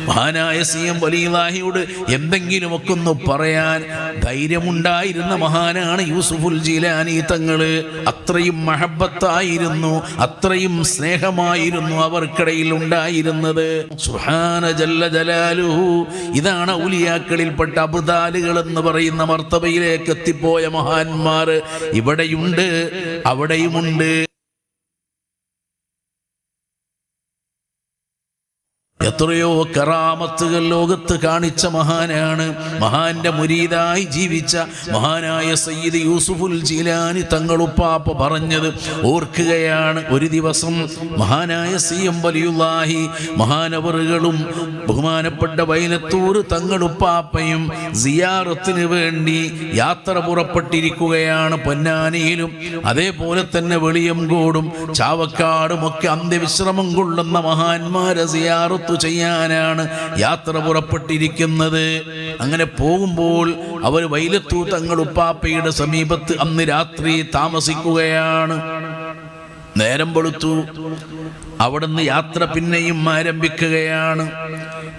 മഹാനായ സി.എം. വലിയുല്ലാഹിയോട് എന്തെങ്കിലുമൊക്കെ ഒന്ന് പറയാൻ ധൈര്യമുണ്ടായിരുന്ന മഹാനാണ് യൂസുഫുൽ ജീലാനി തങ്ങള്. അത്രയും മഹബത്തായിരുന്നു, അത്രയും സ്നേഹമായിരുന്നു അവർക്കിടയിൽ ഉണ്ടായിരുന്നത്. സുബ്ഹാന ജല്ല ജലാലുഹു. ഇതാണ് ഔലിയാക്കളിൽപ്പെട്ട അബ്ദാലുകൾ എന്ന് പറയുന്ന മർത്തബയിലേക്ക് എത്തിപ്പോയ മഹാന്മാർ. ഇവിടെയുണ്ട്, അവിടെയുമുണ്ട്. എത്രയോ കറാമത്തുകൾ ലോകത്ത് കാണിച്ച മഹാനാണ്. മഹാന്റെ മുരീദായി ജീവിച്ച മഹാനായ സയ്യിദ് യൂസുഫുൽ ജീലാനി തങ്ങളുപ്പാപ്പ പറഞ്ഞത് ഓർക്കുകയാണ്. ഒരു ദിവസം മഹാനായ സി.എം. വലിയുല്ലാഹി മഹാനവറുകളും ബഹുമാനപ്പെട്ട വൈലത്തൂർ തങ്ങളുപ്പാപ്പയും സിയാറത്തിന് വേണ്ടി യാത്ര പുറപ്പെട്ടിരിക്കുകയാണ്. പൊന്നാനിയിലും അതേപോലെ തന്നെ വെളിയംകോടും ചാവക്കാടും ഒക്കെ അന്ത്യവിശ്രമം കൊള്ളുന്ന മഹാന്മാരെ സിയാറത്ത് ചെയ്യാനാണ് യാത്ര പുറപ്പെട്ടിരിക്കുന്നത്. അങ്ങനെ പോകുമ്പോൾ അവർ വൈലത്തൂർ തങ്ങളുപ്പാപ്പയുടെ സമീപത്ത് അന്ന് രാത്രി താമസിക്കുകയാണ്. നേരം വെളുത്തു. അവിടുന്ന് യാത്ര പിന്നെയും ആരംഭിക്കുകയാണ്.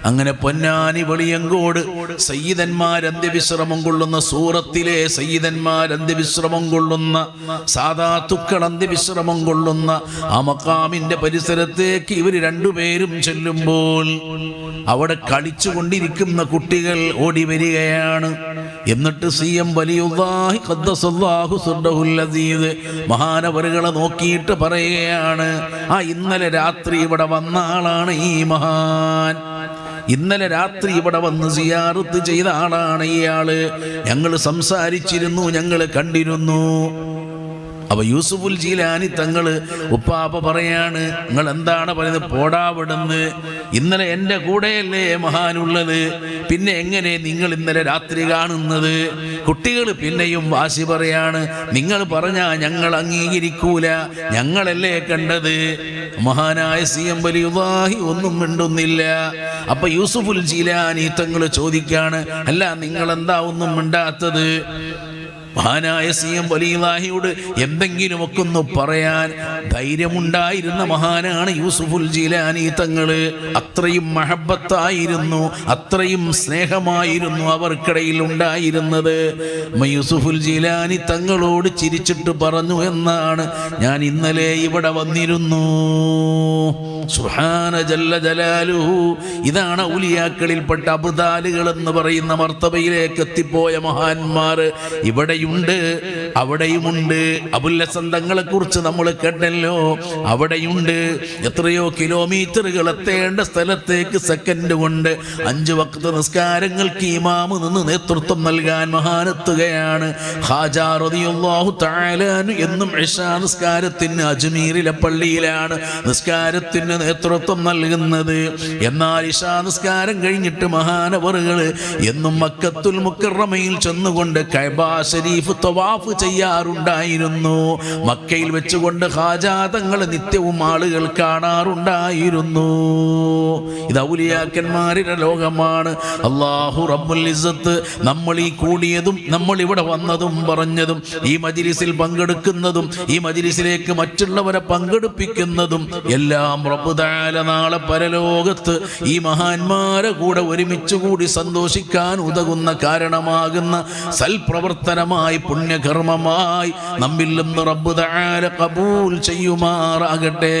അങ്ങനെ പൊന്നാനി വെളിയങ്കോട് സയ്യിദന്മാരന്ത്യവിശ്രമം കൊള്ളുന്ന, സൂറത്തിലെ സയ്യിദന്മാരന്ത്യവിശ്രമം കൊള്ളുന്ന, സാദാത്തുക്കൾ അന്ത്യവിശ്രമം കൊള്ളുന്ന ആ മഖാമിന്റെ പരിസരത്തേക്ക് ഇവർ രണ്ടുപേരും ചെല്ലുമ്പോൾ അവിടെ കളിച്ചുകൊണ്ടിരിക്കുന്ന കുട്ടികൾ ഓടി വരികയാണ്. എന്നിട്ട് സി.എം. വലിയുല്ലാഹി ഖദ്ദസല്ലാഹു സിർറഹുൽ അസീസ് മഹാനവറുകളെ നോക്കിയിട്ട് പറയുകയാണ്, ആ ഇന്നലെ രാത്രി ഇവിടെ വന്ന ആളാണ് ഈ മഹാൻ. ഇന്നലെ രാത്രി ഇവിടെ വന്ന് സിയാറത്ത് ചെയ്ത ആളാണ് ഇയാള്. ഞങ്ങൾ സംസാരിച്ചിരുന്നു, ഞങ്ങൾ കണ്ടിരുന്നു. അപ്പൊ യൂസുഫുൽ ജീലാനി തങ്ങള് ഉപ്പാപ്പ പറയാണ്, നിങ്ങൾ എന്താണ് പറയുന്നത്? പോടാവിടുന്ന്. ഇന്നലെ എൻ്റെ കൂടെയല്ലേ മഹാനുള്ളത്, പിന്നെ എങ്ങനെ നിങ്ങൾ ഇന്നലെ രാത്രി കാണുന്നത്? കുട്ടികൾ പിന്നെയും വാശി പറയാണ്, നിങ്ങൾ പറഞ്ഞാ ഞങ്ങൾ അംഗീകരിക്കൂല, ഞങ്ങളല്ലേ കണ്ടത്. മഹാനായ സി.എം. വലിയുല്ലാഹി ഒന്നും മിണ്ടുന്നില്ല. അപ്പൊ യൂസുഫുൽ ജീലാനി തങ്ങൾ ചോദിക്കാണ്, അല്ല നിങ്ങൾ എന്താ ഒന്നും മിണ്ടാത്തത്? മഹാനായ സി.എം. വലിയുല്ലാഹിയോട് എന്തെങ്കിലുമൊക്കെ ഒന്ന് പറയാൻ ധൈര്യമുണ്ടായിരുന്ന മഹാനാണ് യൂസുഫുൽ ജീലാനി തങ്ങള്. അത്രയും മഹബത്തായിരുന്നു, അത്രയും സ്നേഹമായിരുന്നു അവർക്കിടയിൽ ഉണ്ടായിരുന്നത്. യൂസുഫുൽ ജീലാനി തങ്ങളോട് ചിരിച്ചിട്ട് പറഞ്ഞു എന്നാണ്, ഞാൻ ഇന്നലെ ഇവിടെ വന്നിരുന്നു. സുബ്ഹാന ജല്ല ജലാലുഹു. ഇതാണ് ഔലിയാക്കളിൽപ്പെട്ട അബ്ദാലുകൾ എന്ന് പറയുന്ന മർത്തബയിലേക്ക് എത്തിപ്പോയ മഹാന്മാർ. ഇവിടെയുണ്ട്, അവിടെയുമുണ്ട്. അബുൽ ഹസൻ തങ്ങളെ കുറിച്ച് നമ്മൾ കേട്ടല്ലോ, അവിടെയുണ്ട്. എത്രയോ കിലോമീറ്ററുകൾ എത്തേണ്ട സ്ഥലത്തേക്ക് സെക്കൻഡ് കൊണ്ട് 5 വഖ്ത് നിസ്കാരങ്ങൾക്ക് ഇമാമ് നിന്ന് നേതൃത്വം നൽകാൻ മഹാനെത്തുകയാണ്. ഖാജാ റളിയല്ലാഹു തആല എന്നും ഇശാ നിസ്കാരത്തിന് അജ്മീറിലെ പള്ളിയിലാണ് നിസ്കാരത്തിന് നേതൃത്വം നൽകുന്നത്. എന്നാൽ ഇശാ നിസ്കാരം കഴിഞ്ഞിട്ട് മഹാനവറുകൾ എന്നും മക്കത്തുൽ മുക്കറമയിൽ ചെന്നുകൊണ്ട് കഅബ ശരീഫ് തവാഫ് ചെയ്യാറുണ്ടായിരുന്നു. മക്കയിൽ വെച്ചുകൊണ്ട് ഖാജാ തങ്ങളെ നിത്യവും ആളുകൾ കാണാറുണ്ടായിരുന്നു. ഇത് ഔലിയാക്കന്മാരുടെ ലോകമാണ്. അല്ലാഹു റബ്ബുൽ ഇസ്സത്ത് നമ്മൾ ഈ കൂടിയതും നമ്മൾ ഇവിടെ വന്നതും പറഞ്ഞതും ഈ മജ്ലിസിൽ പങ്കെടുക്കുന്നതും ഈ മജ്ലിസിലേക്ക് മറ്റുള്ളവരെ പങ്കെടുപ്പിക്കുന്നതും എല്ലാം റബ്ബ് തആല നാളെ പരലോകത്ത് ഈ മഹാന്മാരെ കൂടെ ഒരുമിച്ച് കൂടി സന്തോഷിക്കാൻ ഉതകുന്ന കാരണമാകുന്ന സൽപ്രവർത്തനമായി, പുണ്യകർമ്മമായി നമ്മിൽ നിന്ന് റബ്ബ് തആല ഖബൂൽ ചെയ്യുമാറാകട്ടെ.